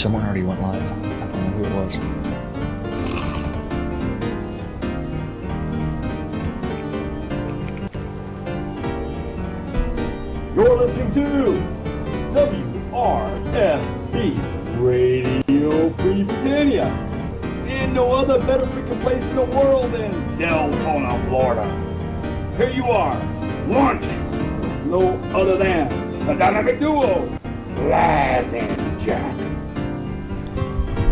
someone already went live. I don't know who it was. You're listening to WRFB Radio Free Britannia. And no other better freaking place in the world than Deltona, Florida. Here you are, Lunch, no other than the dynamic duo, Laz and Jack.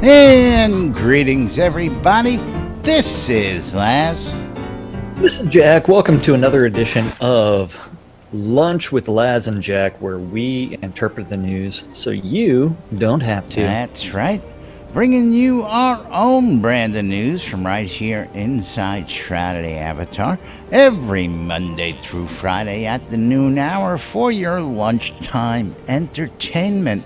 And greetings, everybody. This is Laz. This is Jack. Welcome to another edition of Lunch with Laz and Jack, where we interpret the news so you don't have to. That's right. Bringing you our own brand of news from right here inside Shroud Avatar every Monday through Friday at the noon hour for your lunchtime entertainment.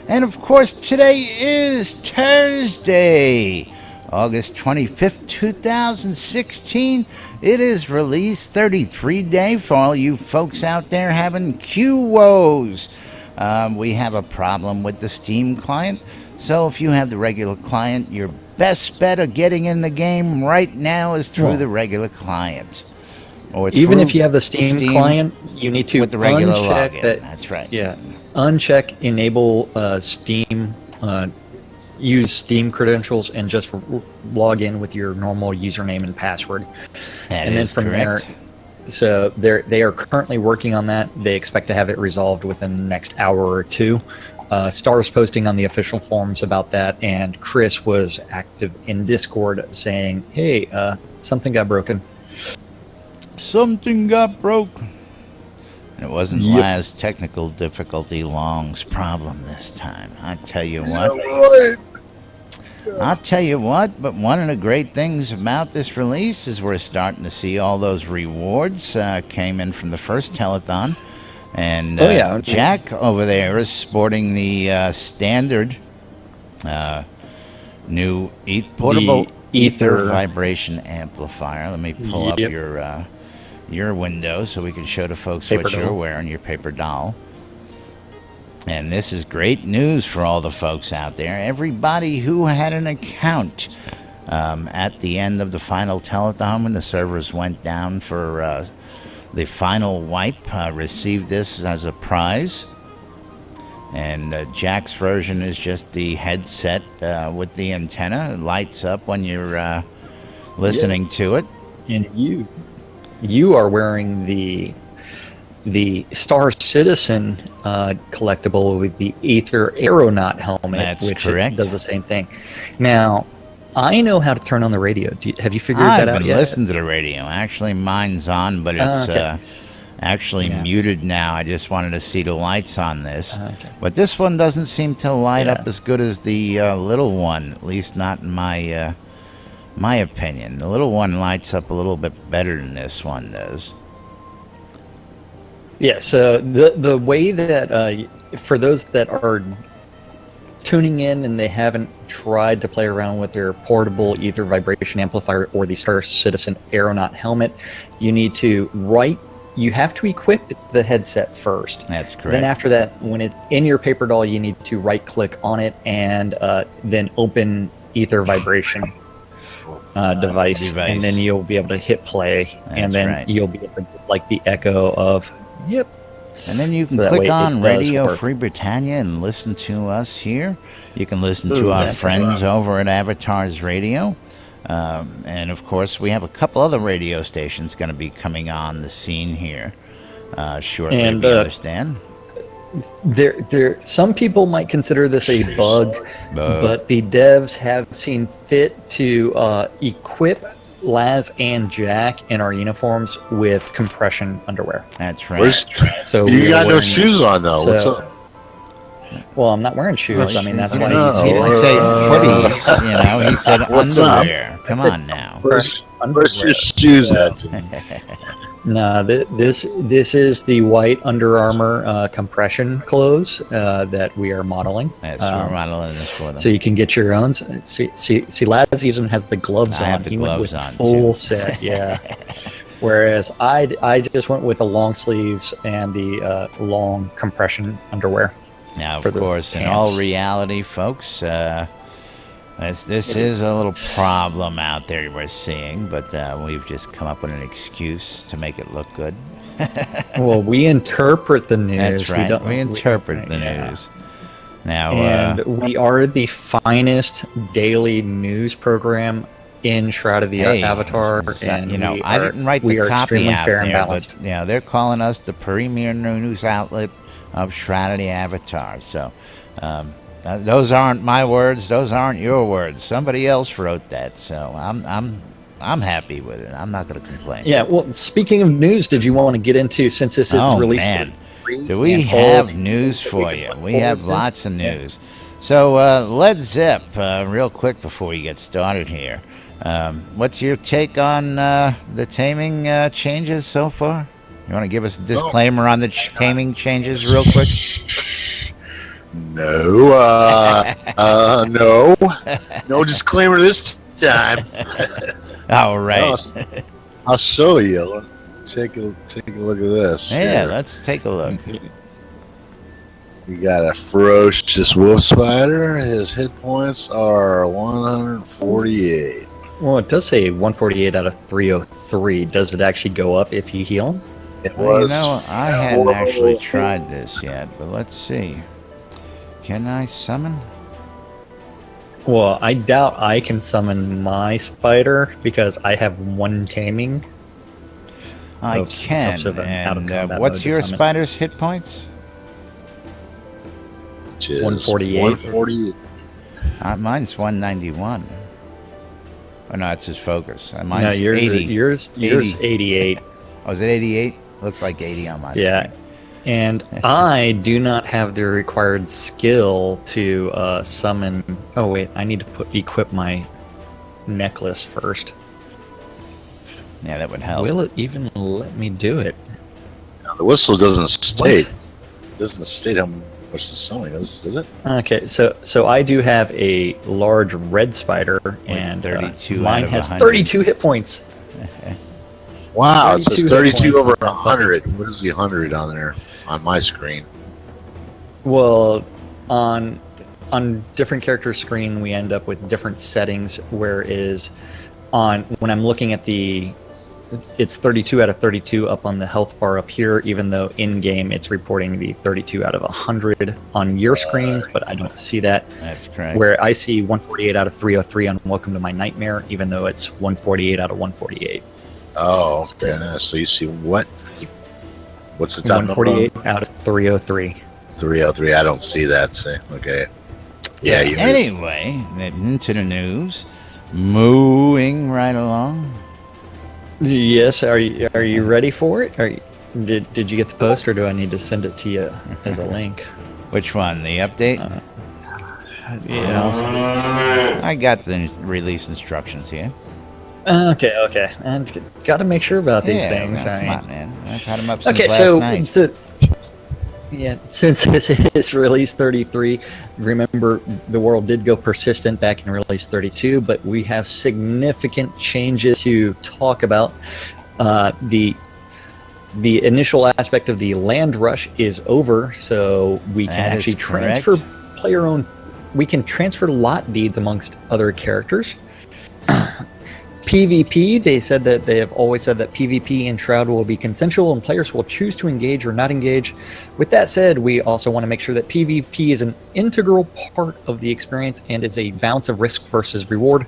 And of course, today is Thursday, August 25th, 2016. It is release 33 day for all you folks out there having QOs. We have a problem with the Steam client. So if you have the regular client, your best bet of getting in the game right now is through the regular client. Or even if you have the Steam client, you need to with the regular uncheck login. that. That's right. Yeah, uncheck enable Steam, use Steam credentials, and just log in with your normal username and password. That is correct. So they are currently working on that. They expect to have it resolved within the next hour or two. Star's posting on the official forums about that, and Chris was active in Discord saying, hey, something got broken. Something got broke. And it wasn't Laz technical difficulty Long's problem this time. I tell you what. I'll tell you what, but one of the great things about this release is we're starting to see all those rewards came in from the first telethon. And Jack over there is sporting the standard new portable ether vibration amplifier. Let me pull up your window so we can show the folks what you're wearing, your paper doll. And this is great news for all the folks out there. Everybody who had an account at the end of the final telethon when the servers went down for the final wipe received this as a prize. And Jack's version is just the headset with the antenna. It lights up when you're listening to it. And you are wearing the Star Citizen collectible with the Aether Aeronaut helmet. That's which correct. Does the same thing. Now, I know how to turn on the radio. Have you figured that out yet? I've been listening to the radio. Actually, mine's on, but it's actually muted now. I just wanted to see the lights on this. But this one doesn't seem to light up as good as the little one, at least not in my opinion. The little one lights up a little bit better than this one does. Yeah, so the way that, for those that are tuning in and they haven't tried to play around with their portable ether vibration amplifier or the Star Citizen Aeronaut helmet, you need to you have to equip the headset first. That's correct. Then after that, when it's in your paper doll, you need to right click on it and then open ether vibration device, and then you'll be able to hit play. And then you'll be able to get like the echo of yep. And then you can click on Radio Free Britannia and listen to us here. You can listen to our friends over at Avatar's Radio. And, of course, we have a couple other radio stations going to be coming on the scene here shortly, if you understand. Some people might consider this a bug, but the devs have seen fit to equip Laz and Jack in our uniforms with compression underwear. That's right. So you got no shoes on though. What's up? Well, I'm not wearing shoes. I mean, that's why he didn't say footies. He said underwear. Come on now. Where's your shoes at? No, this is the white Under Armour compression clothes that we are modeling. That's we're modeling this for them. So you can get your own. See, Laz even has the gloves on. I have the gloves went with on full too. set, yeah. Whereas I just went with the long sleeves and the long compression underwear. Now, of course, in all reality, folks, this is a little problem out there we're seeing, but we've just come up with an excuse to make it look good. Well, we interpret the news. That's right. We interpret the news. Now, and we are the finest daily news program in Shroud of the Avatar. And you know, I didn't write the copy out there, but you know, they're calling us the premier news outlet of Shroud of the Avatar. So, those aren't my words. Those aren't your words. Somebody else wrote that. So I'm happy with it. I'm not going to complain. Yeah. Well, speaking of news, did you want to get into, since this is released? Man. Do we have news for you? We have lots of news. So let's zip real quick before we get started here. What's your take on the taming changes so far? You want to give us a disclaimer on the taming changes real quick? No disclaimer this time. All right. I'll show you. Take a look at this. Yeah, let's take a look. We got a ferocious wolf spider. His hit points are 148. Well, it does say 148 out of 303. Does it actually go up if you heal him? Well, you know, I hadn't actually tried this yet, but let's see. Can I summon? Well, I doubt I can summon my spider because I have one taming. I can. And what's your spider's hit points? 148. 148. Mine's 191. Oh no, it's his focus. Mine's no, yours 80. Yours 88. Oh, is it 88? Looks like 80 on my screen. And I do not have the required skill to summon. Oh wait, I need to equip my necklace first. Yeah, that would help. Will it even let me do it? No, the whistle doesn't state. Doesn't state how much the summon is, does it? Okay, so I do have a large red spider, and 32 mine has 32 hit points. Wow, it says 32 over 100. What is the 100 on there on my screen? Well, on different characters' screen, we end up with different settings. Whereas when I'm looking at it's 32 out of 32 up on the health bar up here, even though in game it's reporting the 32 out of 100 on your screens, but I don't see that. That's correct. Where I see 148 out of 303 on Welcome to My Nightmare, even though it's 148 out of 148. Oh, okay. So you see what? What's the top number? 148 out of 303. 303. I don't see that. See, okay. Yeah. Anyway, into the news, moving right along. Yes. Are you ready for it? Did you get the post, or do I need to send it to you as a link? Which one? The update? Yeah. I got the release instructions here. Okay. And got to make sure about these things. Come on, man. I've had them up since last night. Since this is release 33, remember the world did go persistent back in release 32, but we have significant changes to talk about. The initial aspect of the land rush is over, so we can actually transfer player-owned. We can transfer lot deeds amongst other characters. PvP, they said that they have always said that PvP in Shroud will be consensual and players will choose to engage or not engage. With that said, we also want to make sure that PvP is an integral part of the experience and is a balance of risk versus reward.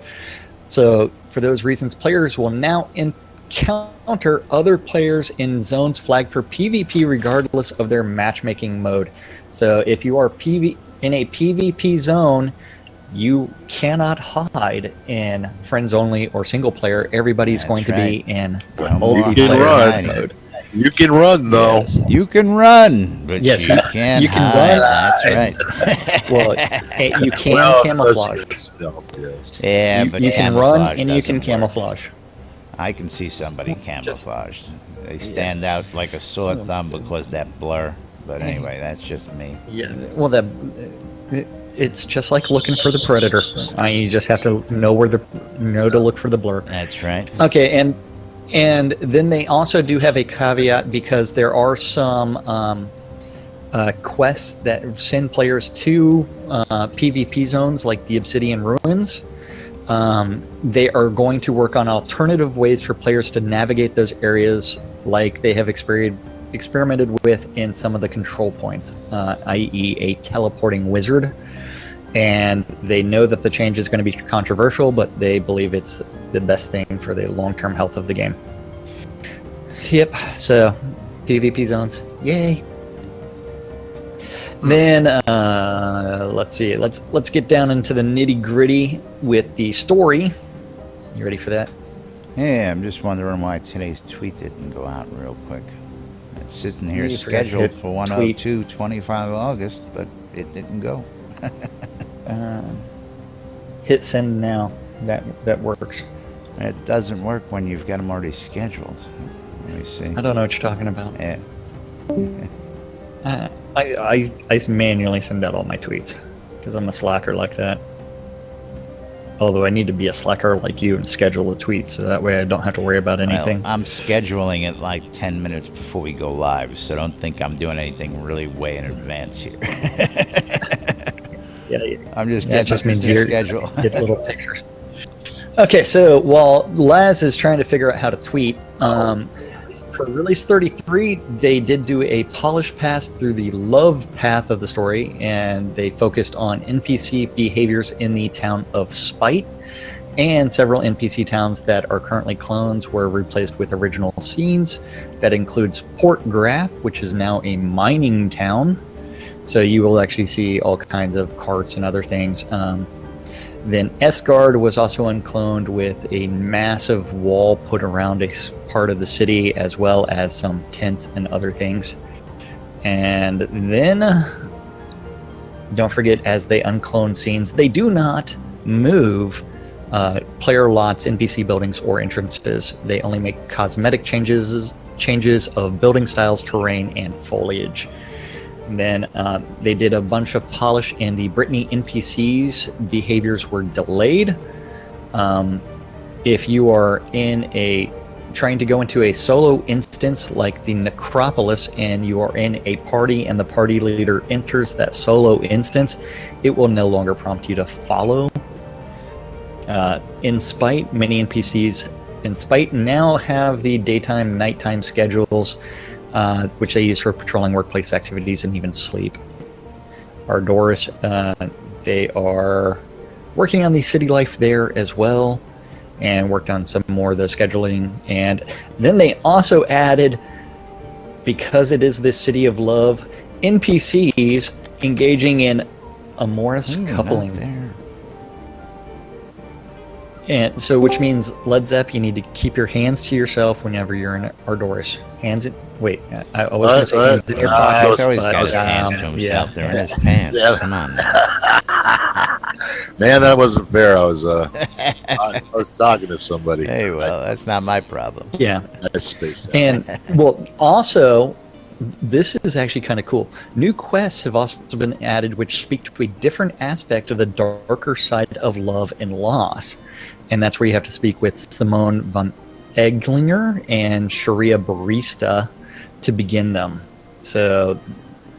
So for those reasons, players will now encounter other players in zones flagged for PvP regardless of their matchmaking mode. So if you are in a PvP zone, you cannot hide in friends only or single player. Everybody's going to be in multiplayer mode. You can run though. Yes. You can run, but you can't hide. That's right. Well, you can camouflage. Yeah, but you can run and you can camouflage. I can see somebody camouflaged. They stand out like a sore thumb because that blur. But anyway, that's just me. Yeah. Well, it's just like looking for the predator. You just have to know to look for the blur. That's right. Okay, and then they also do have a caveat because there are some quests that send players to PvP zones like the Obsidian Ruins. They are going to work on alternative ways for players to navigate those areas like they have experimented with in some of the control points, i.e. a teleporting wizard. And they know that the change is going to be controversial, but they believe it's the best thing for the long-term health of the game. Yep, so PvP zones, yay. Then let's see. Let's get down into the nitty-gritty with the story. You ready for that? Yeah, I'm just wondering why today's tweet didn't go out real quick. It's sitting here You forgot to scheduled hit for 102/25 August, but it didn't go. Hit send now. That works. It doesn't work when you've got them already scheduled. Let me see. I don't know what you're talking about. Yeah. I manually send out all my tweets because I'm a slacker like that. Although I need to be a slacker like you and schedule a tweet so that way I don't have to worry about anything. Well, I'm scheduling it like 10 minutes before we go live, so don't think I'm doing anything really way in advance here. Yeah, I'm just that getting just the means you schedule. get little pictures. Okay, so while Laz is trying to figure out how to tweet, for release 33, they did do a polished pass through the love path of the story, and they focused on NPC behaviors in the town of Spite, and several NPC towns that are currently clones were replaced with original scenes. That includes Port Graph, which is now a mining town. So you will actually see all kinds of carts and other things. Then Esgard was also uncloned with a massive wall put around a part of the city, as well as some tents and other things. And then, don't forget, as they unclone scenes, they do not move player lots, NPC buildings, or entrances. They only make cosmetic changes of building styles, terrain, and foliage. And then they did a bunch of polish, and the Brittany NPCs behaviors were delayed. If you are trying to go into a solo instance like the Necropolis, and you are in a party and the party leader enters that solo instance, it will no longer prompt you to follow. In Spite, many NPCs in Spite now have the daytime, nighttime schedules, which they use for patrolling workplace activities and even sleep. Ardoris, they are working on the city life there as well, and worked on some more of the scheduling. And then they also added, because it is this city of love, NPCs engaging in amorous coupling. And so, which means, Led Zepp, you need to keep your hands to yourself whenever you're in Ardoris. Hands in... Wait, I was going to say hands in your pockets. He's always got his hands to himself. They're in his pants. Yeah. Come on. Man, that wasn't fair. I was talking to somebody. Hey, well, that's not my problem. Yeah. I spaced out. And, well, also, this is actually kind of cool. New quests have also been added which speak to a different aspect of the darker side of love and loss. And that's where you have to speak with Simone von Eglinger and Sharia Barista to begin them. So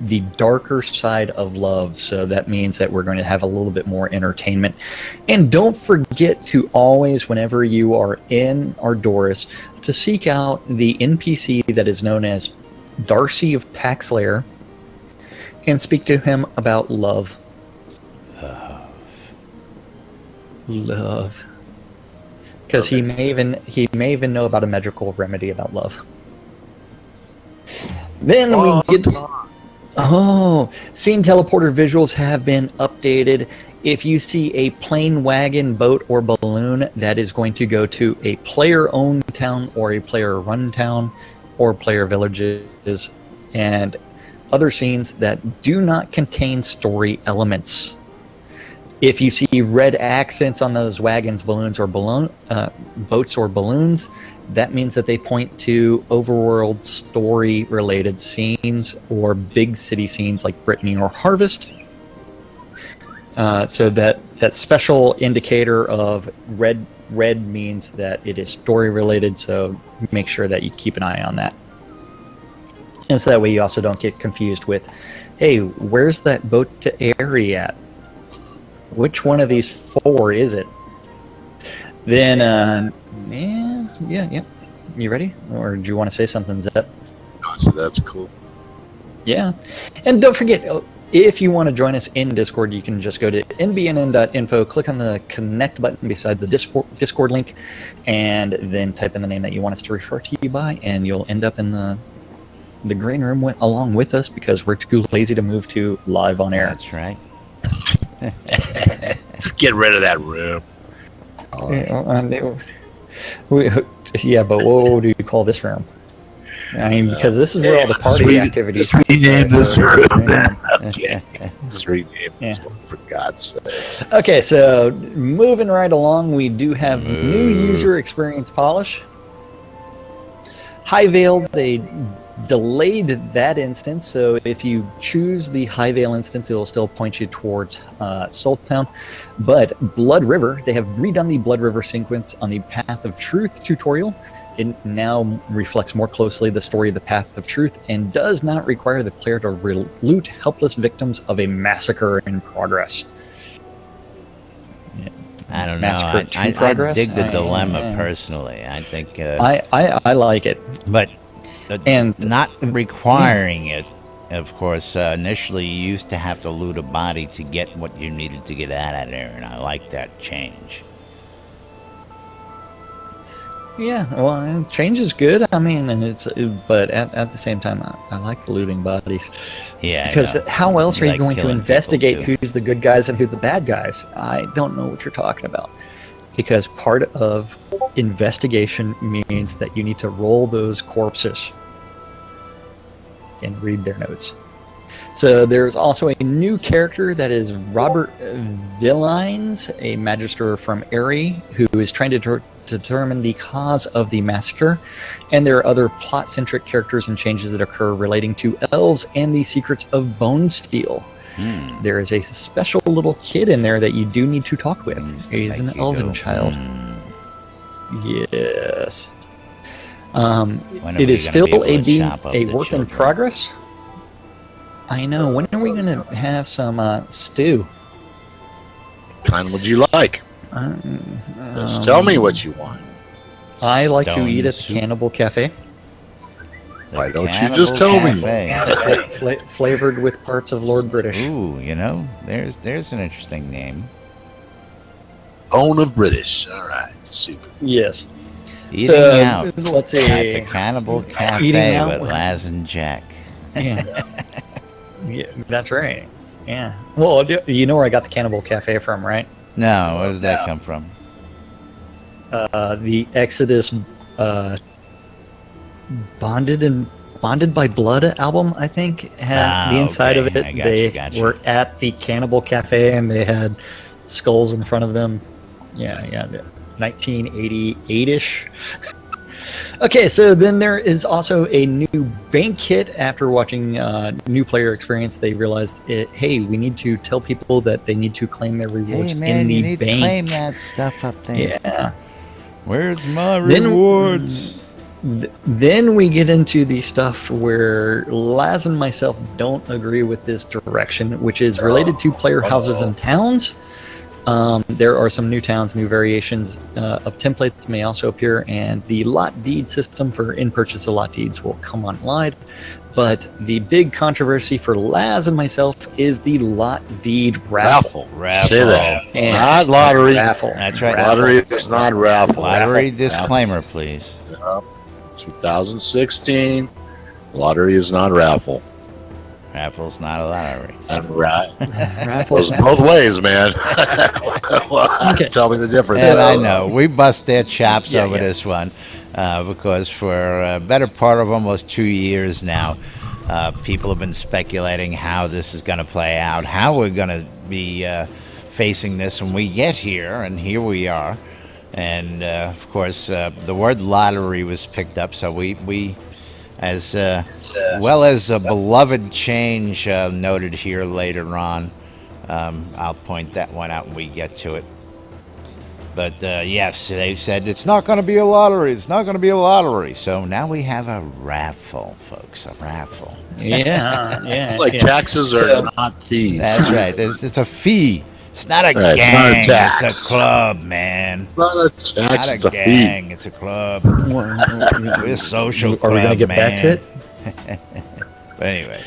the darker side of love. So that means that we're going to have a little bit more entertainment. And don't forget to always, whenever you are in Ardoris, to seek out the NPC that is known as Darcy of Paxlair and speak to him about love. Love. Because he may even know about a magical remedy about love. Then we get scene teleporter visuals have been updated. If you see a plane, wagon, boat, or balloon, that is going to go to a player-owned town or a player-run town or player villages, and other scenes that do not contain story elements. If you see red accents on those wagons, balloons, or boats or balloons, that means that they point to overworld story-related scenes or big city scenes like Brittany or Harvest. So that special indicator of red means that it is story-related, so make sure that you keep an eye on that. And so that way you also don't get confused with, hey, where's that boat to Airy at? Which one of these 4 is it? Then, yeah. You ready? Or do you want to say something, Zep? So that's cool. Yeah. And don't forget, if you want to join us in Discord, you can just go to nbnn.info, click on the connect button beside the Discord link, and then type in the name that you want us to refer to you by, and you'll end up in the green room along with us because we're too lazy to move to live on air. That's right. Just get rid of that room. Yeah, but what do you call this room? I mean, because this is where all the party activities. Just rename this room. Okay. Just rename this one, for God's sake. Okay, so moving right along, we do have new user experience polish. High Veil, they delayed that instance, so if you choose the High Veil instance, it will still point you towards Salttown. But Blood River, they have redone the Blood River sequence on the Path of Truth tutorial. It now reflects more closely the story of the Path of Truth and does not require the player to loot helpless victims of a massacre in progress. I don't know. I dig the dilemma personally. I think I like it, but not requiring it. Of course, initially you used to have to loot a body to get what you needed to get out of there, and I like that change. Yeah, well, change is good. I mean, but at the same time, I like the looting bodies. Yeah, because how else are you going to investigate who's the good guys and who's the bad guys? I don't know what you're talking about. Because part of investigation means that you need to roll those corpses and read their notes. So there's also a new character that is Robert Villines, a magister from Airy, who is trying to determine the cause of the massacre. And there are other plot-centric characters and changes that occur relating to elves and the secrets of Bone Steel. There is a special little kid in there that you do need to talk with. He's an elven child. Yes. It is still a work in progress. I know. When are we going to have some stew? Kind would you like? Just tell me what you want. I like to eat at the Cannibal Cafe. Why don't you just tell me? Flavored with parts of Lord British. Ooh, there's an interesting name. Bone of British. All right, super. Yes. Eating out. Let's see. At the Cannibal Cafe with Laz and Jack. Yeah. Yeah, that's right. Yeah. Well, you know where I got the Cannibal Cafe from, right? No, where did that come from? The Exodus Bonded by Blood album, I think, had the inside of it. They were at the Cannibal Cafe and they had skulls in front of them. Yeah, 1988-ish. Okay, so then there is also a new bank kit. After watching New Player Experience, they realized, hey, we need to tell people that they need to claim their rewards in the bank. You need to claim that stuff up there. Yeah. Where's my rewards? Then we get into the stuff where Laz and myself don't agree with this direction, which is related to player houses and towns. There are some new towns, new variations of templates may also appear, and the lot deed system for in-purchase of lot deeds will come online. But the big controversy for Laz and myself is the lot deed raffle. Say that. And not lottery. Raffle. That's right. Lottery is not raffle. Lottery disclaimer, please. 2016. Lottery is not raffle. Raffle's not a lottery. Raffle's both ways, man. Okay. Tell me the difference. And I know we bust their chops over this one because for a better part of almost 2 years now, people have been speculating how this is going to play out, how we're going to be facing this when we get here, and here we are. And of course, the word lottery was picked up, so we as well as a beloved change noted here later on. I'll point that one out when we get to it. But yes, they said it's not going to be a lottery. It's not going to be a lottery. So now we have a raffle, folks. A raffle. Yeah, It's like taxes are not fees. That's right. It's a fee. It's not a Right, it's gang. not a tax. It's a club, man. It's not a tax, Not it's a a fee. gang. It's a club. We're a social club, Are we gonna get man. back to it? But anyway,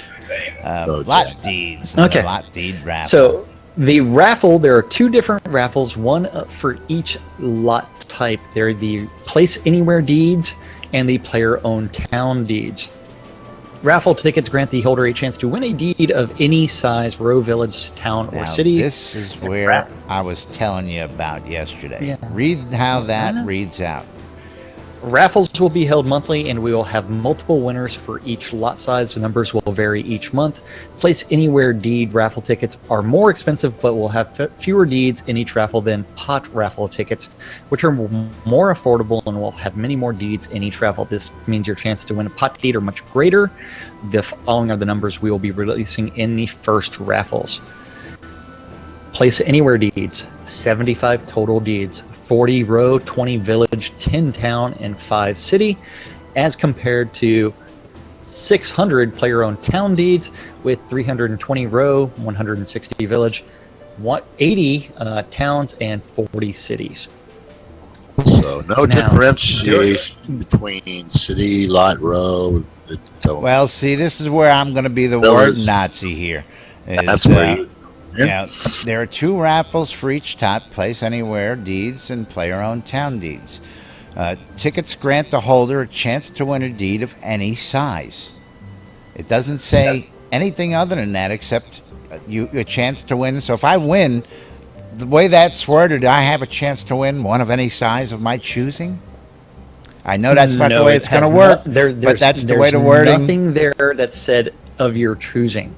Okay. lot deeds. Okay. Lot deed raffle. So the raffle, there are two different raffles, one for each lot type. They're the place anywhere deeds and the player-owned town deeds. Raffle tickets grant the holder a chance to win a deed of any size, row, village, town, or Now, city. this is where I was telling you about yesterday. Yeah. Read how that know. reads out. Raffles will be held monthly, and we will have multiple winners for each lot size. The numbers will vary each month. Place anywhere deed raffle tickets are more expensive, but will have fewer deeds in each raffle than pot raffle tickets, which are more affordable and will have many more deeds in each raffle. This means your chances to win a pot deed are much greater. The following are the numbers we will be releasing in the first raffles. Place anywhere deeds, 75 total deeds. 40 row, 20 village, 10 town, and 5 city, as compared to 600 player-owned town deeds with 320 row, 160 village, 80 towns, and 40 cities. So no Now, differentiation between city, lot, row. Well, see, this is where I'm going to be the Village. word Nazi here. That's where you. Yeah, there are two raffles for each top place anywhere deeds and player-owned town deeds. Tickets grant the holder a chance to win a deed of any size. It doesn't say anything other than that except a chance to win. So if I win, the way that's worded, I have a chance to win one of any size of my choosing. I know that's not the way it's going to work, but that's the way the wording. There's nothing there that said of your choosing.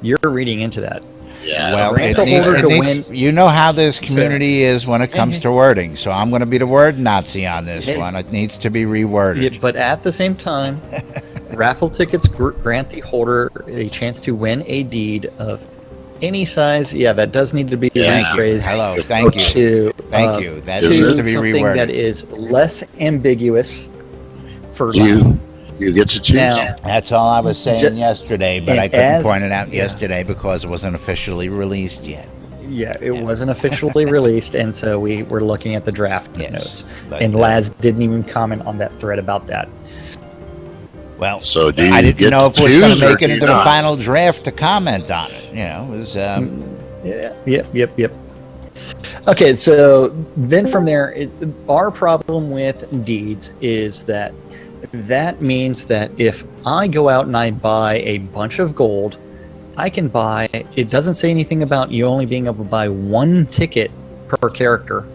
You're reading into that. Yeah. Well, grant the holder to win. you know how this community is when it comes to wording, so I'm going to be the word Nazi on this one. It needs to be reworded. Yeah, but at the same time, raffle tickets grant the holder a chance to win a deed of any size. Yeah, that does need to be rephrased. Hello, thank you. Thank you. That needs to be something reworded. that is less ambiguous for You get to choose. Now, That's all I was saying yesterday, but and I couldn't as- point it out yeah. yesterday because it wasn't officially released yet. yeah, it wasn't officially released, and so we were looking at the draft Yes, notes. but, And Laz didn't even comment on that thread about that. Well, So do you I didn't get know if to it was going choose to or make do it you into the not? final draft to comment on it. You know, it was. Yep. Okay, so then from there, our problem with deeds is that means that if I go out and I buy a bunch of gold, I can buy, it doesn't say anything about you only being able to buy one ticket per character.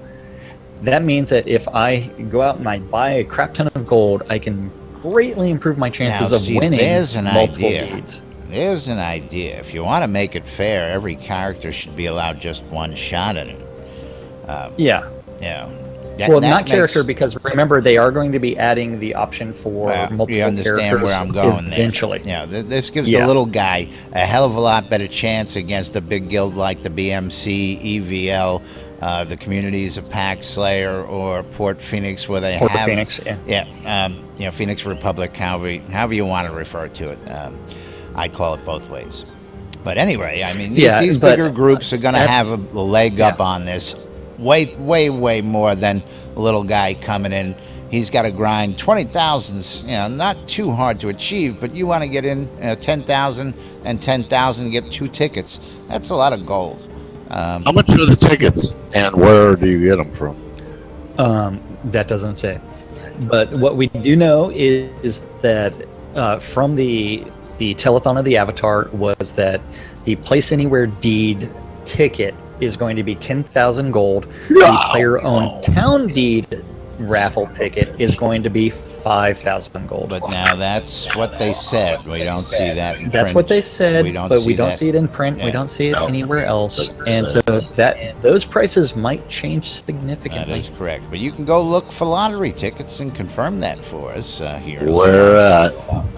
That means that if I go out and I buy a crap ton of gold, I can greatly improve my chances Now, of see, winning there's an multiple idea. deeds. There's an idea. If you want to make it fair, every character should be allowed just one shot at it. Yeah. You know, Well, that not makes- character, because remember, they are going to be adding the option for Well, multiple you understand characters where I'm going eventually. there. Yeah, this gives Yeah. the little guy a hell of a lot better chance against a big guild like the BMC, EVL, the communities of Pack Slayer, or Port Phoenix, where they Port have Phoenix, yeah. Phoenix Republic, however you want to refer to it. I call it both ways. But anyway, I mean, these but, bigger groups are going to that- have a leg up on this way more than a little guy coming in. He's got to grind 20,000, not too hard to achieve, but you want to get in 10,000 and 10,000 to get 2 tickets. That's a lot of gold. How much are the tickets, and where do you get them from? That doesn't say. But what we do know is that from the telethon of the Avatar was that the Place Anywhere deed ticket is going to be 10,000 gold. The player-owned town deed raffle ticket is going to be 5,000 gold. But now that's what they said. We don't see that in That's print. what they said, but we don't that. see it in print. Yeah. We don't see it No. anywhere else, Doesn't and say. so those prices might change That significantly. is correct. But you can go look for lottery tickets and confirm that for us here. Where at?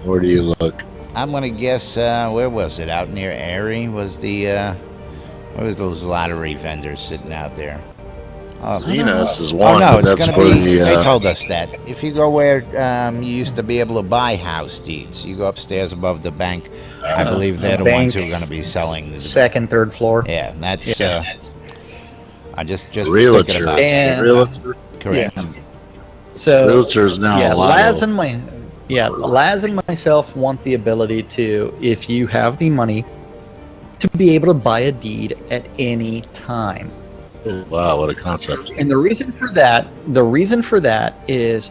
Where do you look? I'm going to guess, where was it? Out near Erie was where was those lottery vendors sitting out there? Zenos is Oh one, no, but it's that's going for to be. the. They told us that if you go where you used to be able to buy house deeds, you go upstairs above the bank. I believe they're the ones who are going to be selling the second, third floor. Yeah, that's. I just Realtor. thinking about that. And Realtor. Correct. Yeah. So Realtor is now yeah, a lot Laz of. and Laz and myself want the ability to, if you have the money, to be able to buy a deed at any time. Wow, what a concept! And the reason for that is,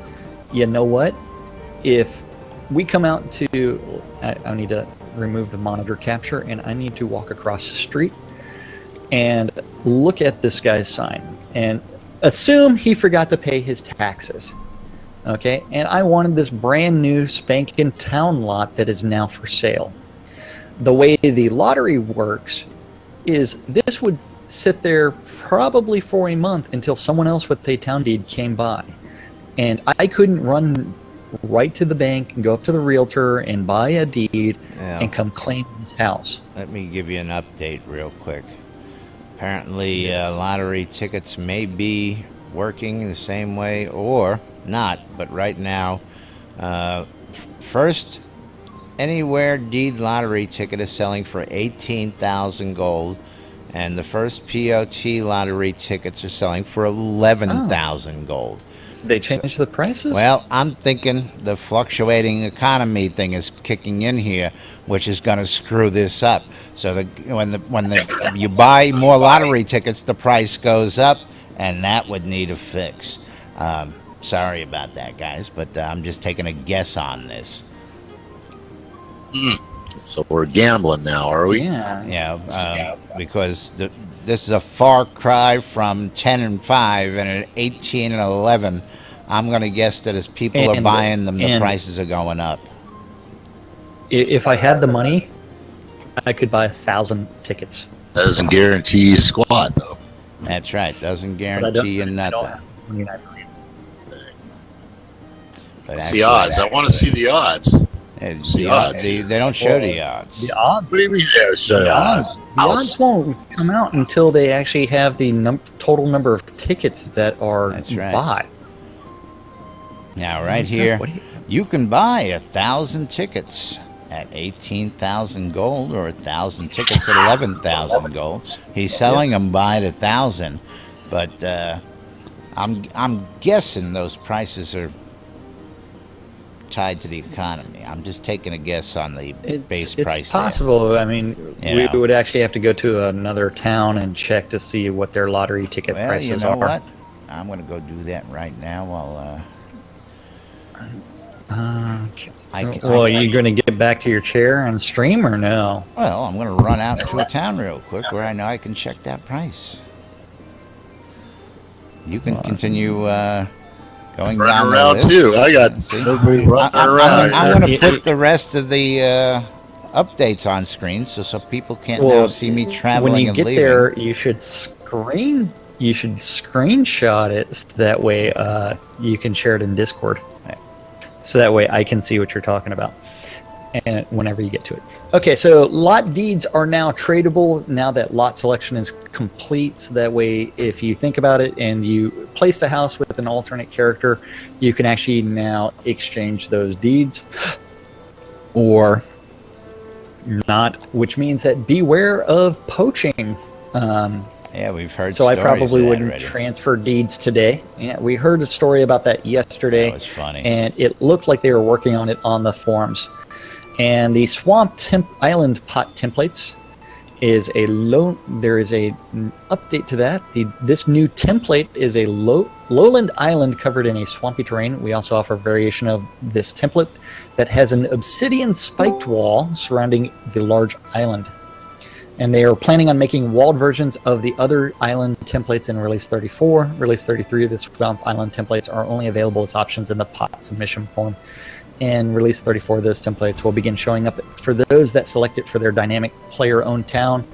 you know what? If we come out to, I need to remove the monitor capture, and I need to walk across the street and look at this guy's sign and assume he forgot to pay his taxes. Okay, and I wanted this brand new spanking town lot that is now for sale. The way the lottery works is this would sit there probably for a month until someone else with a town deed came by. And I couldn't run right to the bank and go up to the realtor and buy a deed and come claim his house. Let me give you an update real quick. Apparently, lottery tickets may be working the same way or not, but right now, first anywhere deed lottery ticket is selling for 18,000 gold, and the first POT lottery tickets are selling for 11,000 gold. They changed the prices? Well, I'm thinking the fluctuating economy thing is kicking in here, which is going to screw this up. So when you buy more lottery tickets, the price goes up, and that would need a fix. Sorry about that, guys, but I'm just taking a guess on this. So we're gambling now, are we? Yeah. Yeah, because this is a far cry from 10 and 5, and at 18 and 11, I'm going to guess that as people are buying them, the prices are going up. If I had the money, I could buy 1,000 tickets. That doesn't guarantee you squat, though. That's right. Doesn't guarantee you nothing. It's the odds. I want to see the odds. The odds. They don't show the odds. The odds. What do you mean they show the odds? The odds won't come out until they actually have the total number of tickets that are bought. Now, right here, you can buy 1,000 tickets at 18,000 gold or 1,000 tickets at 11,000 gold. He's selling them by the 1,000, but I'm guessing those prices are tied to the economy. I'm just taking a guess on the base price. It's possible. I mean, we would actually have to go to another town and check to see what their lottery ticket prices are. What? I'm going to go do that right now while... Are you going to get back to your chair and stream or no? Well, I'm going to run out to a town real quick where I know I can check that price. You can continue going down around the list. too. I got nobody running around. I'm going to put the rest of the updates on screen so people can't now see me traveling and leaving. When you get there, you should screenshot it so that way you can share it in Discord. So that way I can see what you're talking about, and whenever you get to it. Okay, so lot deeds are now tradable now that lot selection is complete. So that way, if you think about it and you placed a house with an alternate character, you can actually now exchange those deeds or not, which means that beware of poaching. Yeah, we've heard. So I probably wouldn't already. transfer deeds today. Yeah, we heard a story about that yesterday. That was funny. And it looked like they were working on it on the forums. And the Swamp Island pot templates is there is a update to that. This new template is a lowland island covered in a swampy terrain. We also offer a variation of this template that has an obsidian spiked wall surrounding the large island. And they are planning on making walled versions of the other island templates in Release 34. Release 33, the Swamp Island templates are only available as options in the pot submission form. In Release 34, those templates will begin showing up for those that select it for their dynamic player-owned town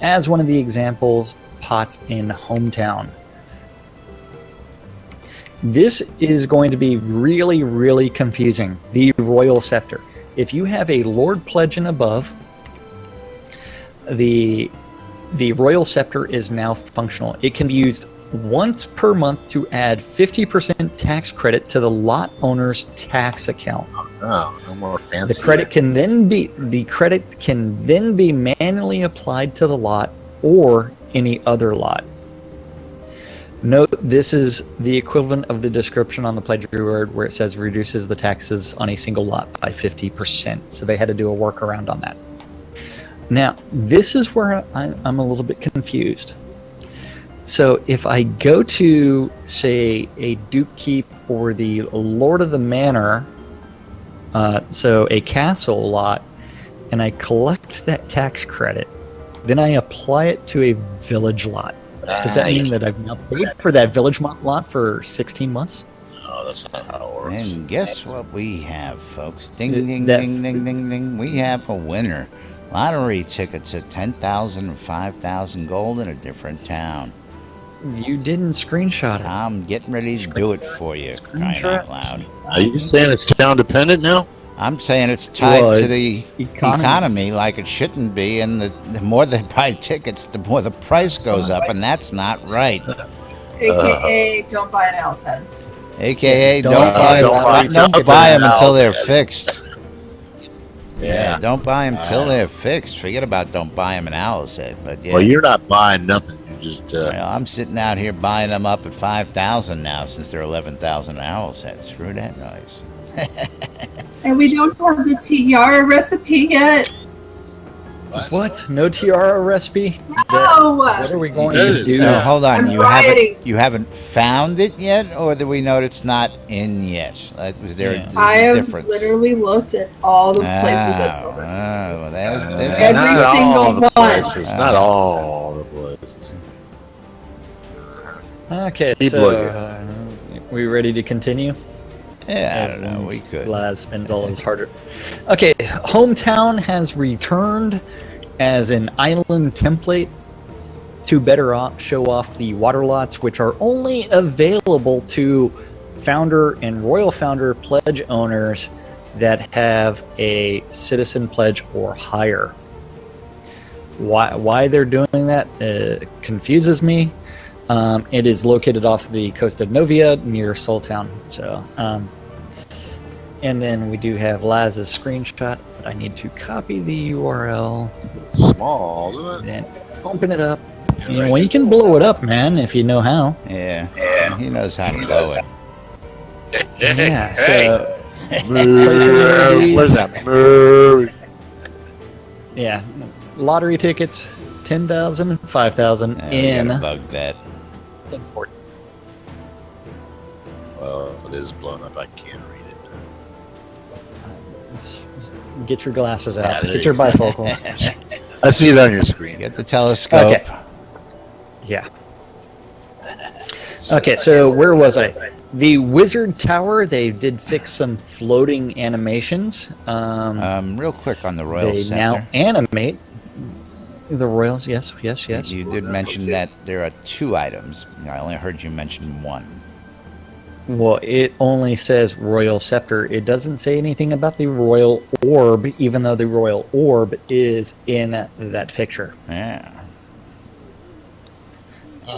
as one of the examples pots in Hometown. This is going to be really, really confusing. The Royal Scepter. If you have a Lord Pledge and above, the Royal Scepter is now functional. It can be used once per month to add 50% tax credit to the lot owner's tax account. Oh, no more fancy. The credit can then be manually applied to the lot or any other lot. Note, this is the equivalent of the description on the pledge reward where it says reduces the taxes on a single lot by 50%. So they had to do a workaround on that. Now, this is where I'm a little bit confused. So if I go to, say, a Duke Keep or the Lord of the Manor, so a castle lot, and I collect that tax credit, then I apply it to a village lot. Does that mean that I've now paid for that village lot for 16 months? No, that's not how it works. And guess what we have, folks? Ding, ding, ding, ding, ding, ding. We have a winner. Lottery tickets at 10,000 and 5,000 gold in a different town. You didn't screenshot it. I'm getting ready to do it for you, crying out loud. Are you saying it's town dependent now? I'm saying it's tied to it's the economy like it shouldn't be, and the more they buy tickets, the more the price goes up, and that's not right. AKA, don't buy an L's head. AKA, Don't don't buy them until they're fixed. Yeah. Don't buy them till they're fixed. Forget about don't buy them an Owl's Head. But yeah, Well, you're not buying nothing. You just. well, I'm sitting out here buying them up at 5,000 now since they're 11,000 Owl's Head. Screw that noise. And we don't have the tiara recipe yet. What? No tiara recipe? No. What are we going It to is. do? So hold on, I'm you rioting. haven't found it yet, or do we know it's not in yet? Was there Yeah. I a have difference? literally looked at all the places that sell recipes. well, Every not all single the one. places. Not all the places. Okay, Keep so looking. we ready to continue? yeah, I don't know. We could. Laz spends all his harder. Okay, hometown has returned as an island template to better show off the water lots, which are only available to founder and royal founder pledge owners that have a citizen pledge or higher. Why they're doing that confuses me. It is located off the coast of Novia near Soltown. So, and then we do have Laz's screenshot, but I need to copy the URL, Small, isn't it? then open it up. You can blow it up, man, if you know how. Yeah, he knows how to blow it. Yeah, so What is that? yeah, lottery tickets, 10,000, 5,000 We in. gotta bug that. Import. Well, it is blown up. I can't read it. Get your glasses Yeah, out. there Get you your bifocals. I see it on your screen. Get the telescope. Okay. Yeah. Okay, so where was I? The Wizard Tower, they did fix some floating animations. Real quick on the Royal They Center. now animate the Royals. Yes. You did mention that there are 2 items. I only heard you mention 1. Well, it only says Royal Scepter. It doesn't say anything about the Royal Orb, even though the Royal Orb is in that picture. Yeah.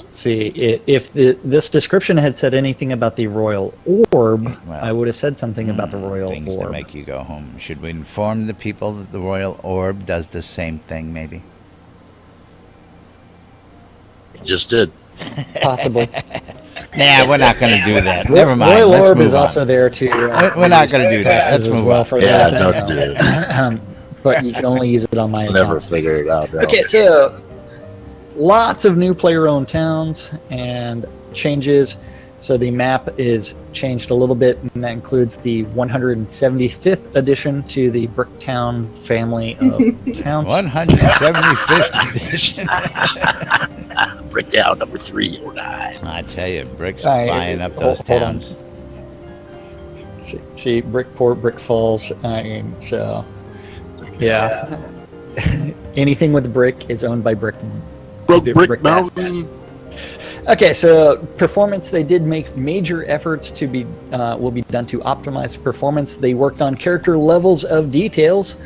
See, if this description had said anything about the Royal Orb, Well, I would have said something about the Royal Things Orb. to make you go home. Should we inform the people that the Royal Orb does the same thing, maybe? Just did. Possibly. Nah, we're not going to do that. Never mind. Royal Let's Orb move is on. also there to. We're not going to do that. Let's as move well on. for Yeah, those don't that do know. But you can only use it on my I'll never account. figure it out. Okay, so lots of new player-owned towns and changes. So the map is changed a little bit, and that includes the 175th addition to the Bricktown family of towns. 175th edition. Breakdown number 309. I tell you, Brick's All right, buying up hold- those hold on. towns. See, Brickport, Brick Falls. So, yeah. Anything with brick is owned by Brick. Brick Mountain. Okay, so performance, they did make major efforts to be will be done to optimize performance. They worked on character levels of details.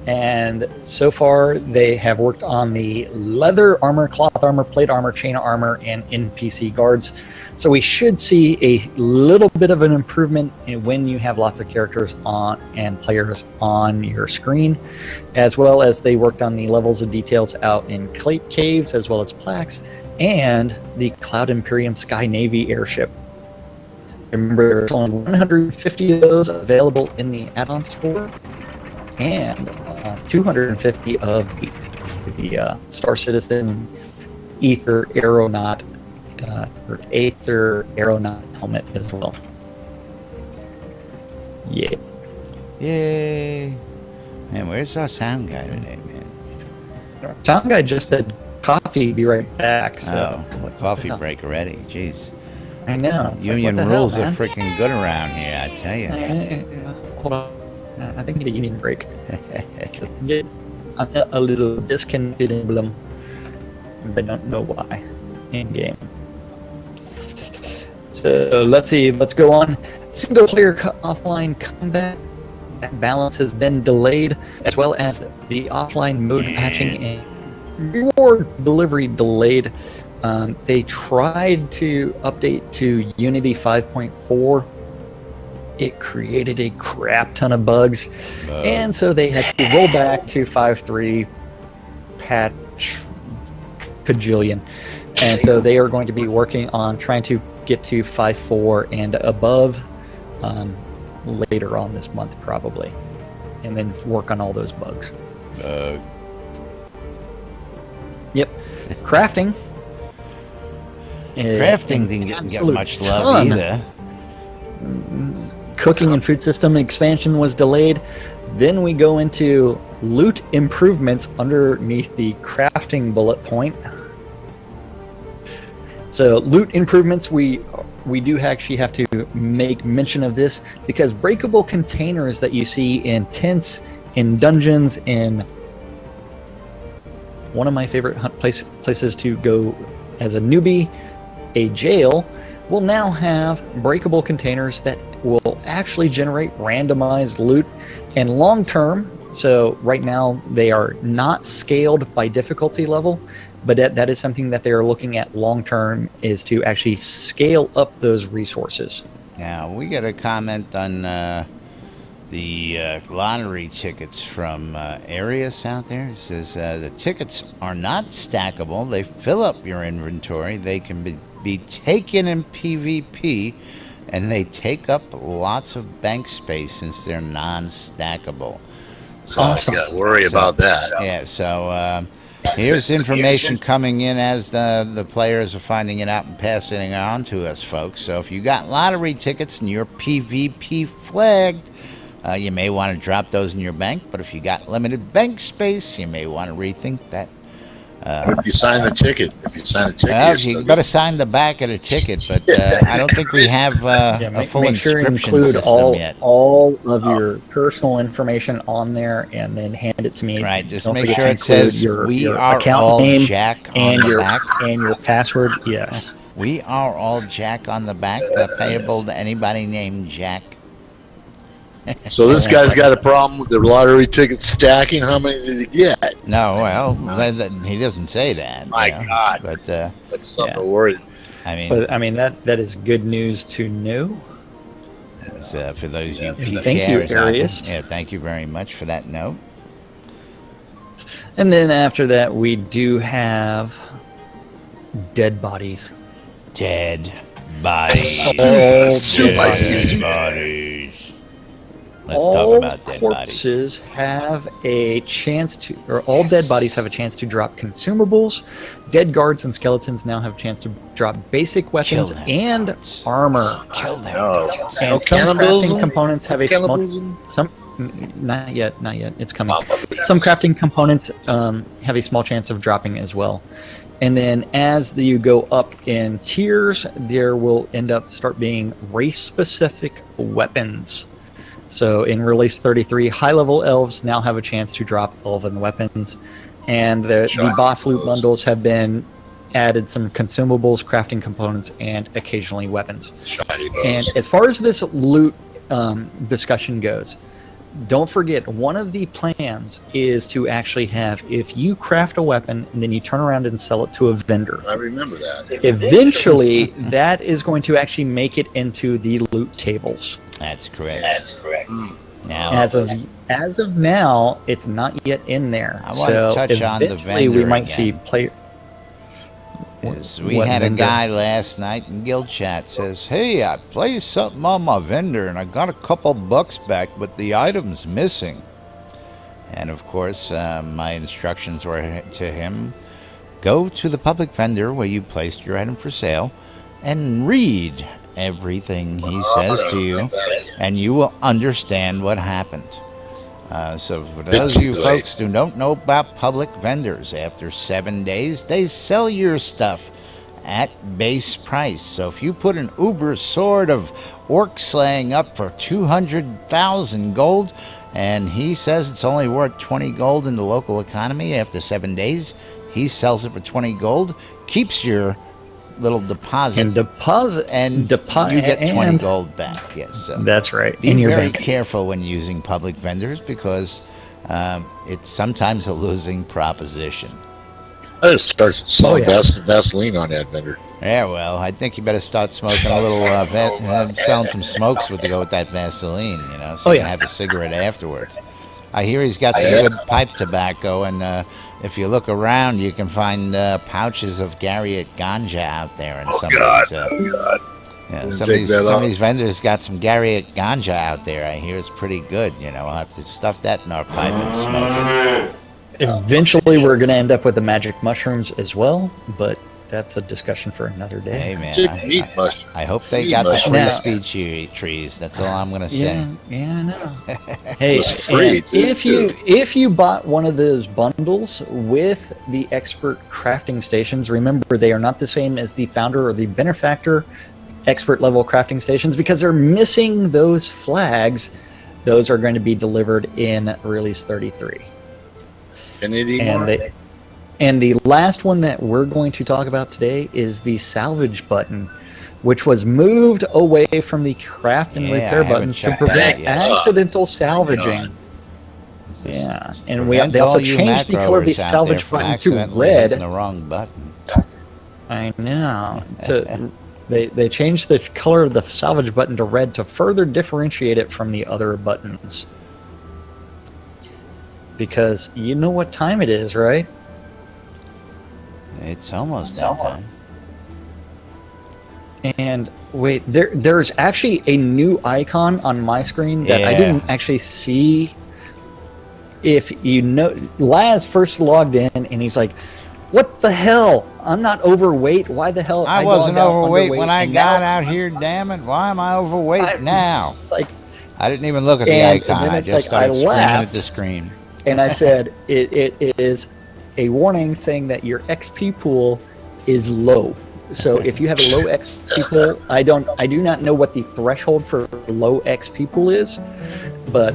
And so far, they have worked on the leather armor, cloth armor, plate armor, chain armor, and NPC guards. So we should see a little bit of an improvement when you have lots of characters on and players on your screen, as well as they worked on the levels of details out in caves, as well as plaques, and the Cloud Imperium Sky Navy airship. Remember, there's only 150 of those available in the add-on store, and 250 of the Star Citizen Aether Aeronaut or Aether Aeronaut helmet as well. Yeah. Yay! Man, where's our sound guy today, man? Sound guy just said coffee, be right back. So Oh, coffee break already. Jeez. I know. It's Union like, what the rules hell, are man? freaking good around here, I tell you. Hold on. I think I need a union break. I'm a little disconnected in Bloom. I don't know why. In game. So let's see. Let's go on. Single player offline combat. That balance has been delayed, as well as the offline mode patching and reward delivery delayed. They tried to update to Unity 5.4. It created a crap ton of bugs, and so they had to roll back to 5.3 patch kajillion. And so they are going to be working on trying to get to 5.4 and above later on this month, probably, and then work on all those bugs. Yep. Crafting. Crafting didn't get much love either. Cooking and food system expansion was delayed. Then we go into loot improvements underneath the crafting bullet point. So loot improvements, we do actually have to make mention of this, because breakable containers that you see in tents, in dungeons, in one of my favorite places to go as a newbie, a jail, will now have breakable containers that will actually generate randomized loot. And long term, so right now they are not scaled by difficulty level, but that is something that they are looking at long term, is to actually scale up those resources. Now, we got a comment on the lottery tickets from Arius out there. It says the tickets are not stackable. They fill up your inventory. They can be taken in PvP, and they take up lots of bank space since they're non-stackable. So, Awesome. You got to worry about that. Yeah, so here's information coming in as the players are finding it out and passing it on to us, folks. So if you got lottery tickets and you're PvP flagged, you may want to drop those in your bank. But if you got limited bank space, you may want to rethink that. If you sign the ticket, You better sign the back of the ticket, but I don't think we have a full make sure you inscription include system yet. all of your personal information on there, and then hand it to me. Right, just Don't make forget sure to it include says your we are account all name Jack on and the your back. and your password. Yes. We are all Jack on the back, payable to anybody named Jack. So this guy's got a problem with the lottery ticket stacking. How many did he get? No, well, he doesn't say that. My you know, God. But That's something yeah. to worry. I mean that is good news to know. it's, for those of you Thank you, PCers out there, Arius. yeah, thank you very much for that note. And then after that, we do have dead bodies. Dead bodies. All Dead bodies. Let's all talk about dead bodies. corpses have a chance to, or all dead bodies have a chance to drop consumables. Dead guards and skeletons now have a chance to drop basic weapons them. and armor. Kill them. No. And some cannibalism? crafting components have a small, Cannibalism? not yet. It's coming. Some crafting components have a small chance of dropping as well. And then as you go up in tiers, there will end up start being race-specific weapons. So in release 33, high-level elves now have a chance to drop elven weapons, and the boss loot bundles have been added some consumables, crafting components, and occasionally weapons. And as far as this loot discussion goes, don't forget, one of the plans is to actually have, if you craft a weapon and then you turn around and sell it to a vendor, I remember that. eventually that is going to actually make it into the loot tables. That's correct. Now, As of now, it's not yet in there. I want to touch on the eventually vendor we might again. see play. We What had vendor? a guy last night in guild chat says, "Hey, I placed something on my vendor and I got a couple bucks back, but the item's missing." And of course, my instructions were to him: go to the public vendor where you placed your item for sale, and read everything he says to you, and you will understand what happened. So for those of you folks who don't know about public vendors, after 7 days, they sell your stuff at base price. So if you put an Uber sword of orc slaying up for 200,000 gold, and he says it's only worth 20 gold in the local economy, after 7 days, he sells it for 20 gold, keeps your little deposit, And you get 20 gold back. Yes, so That's right. be in your very bank. careful when using public vendors, because it's sometimes a losing proposition. I just start selling yeah. Vaseline on that vendor. Yeah, well, I think you better start smoking a little, selling some smokes to go with that Vaseline, you know, so you can have a cigarette afterwards. I hear he's got some good pipe tobacco, and if you look around, you can find pouches of Garriott ganja out there. And some of these vendors got some Garriott ganja out there. I hear it's pretty good. You know, we'll have to stuff that in our pipe and smoke it. Eventually, we're going to end up with the magic mushrooms as well, but that's a discussion for another day. Hey, man, Take meat mushroom. I hope they Meat got the mushroom. free speed trees. That's all I'm going to say. Yeah, I know. Hey, It's free, and too. if you bought one of those bundles with the expert crafting stations, remember they are not the same as the founder or the benefactor expert level crafting stations, because they're missing those flags. Those are going to be delivered in release 33. Infinity And Mark? and the last one that we're going to talk about today is the salvage button, which was moved away from the craft and Yeah, I repair haven't buttons to checked that prevent yet. accidental salving. Yeah, and Prevent they also all you changed the mat color of the growers out salvage there from button to accidentally hitting red. the wrong button. I know. They changed the color of the salvage button to red to further differentiate it from the other buttons. Because you know what time it is, right? It's almost that time. And wait, there's actually a new icon on my screen that I Yeah. didn't actually see. If you know, Laz first logged in and he's like, "What the hell? I'm not overweight. Why the hell?" I wasn't logged out overweight underweight, when I and got now, out here, damn it. Why am I overweight now? Like, I didn't even look at the And icon. then I it's just like, I started screaming at laughed. the screen. and I said, it is a warning saying that your XP pool is low. So if you have a low XP pool, I do not know what the threshold for low XP pool is, but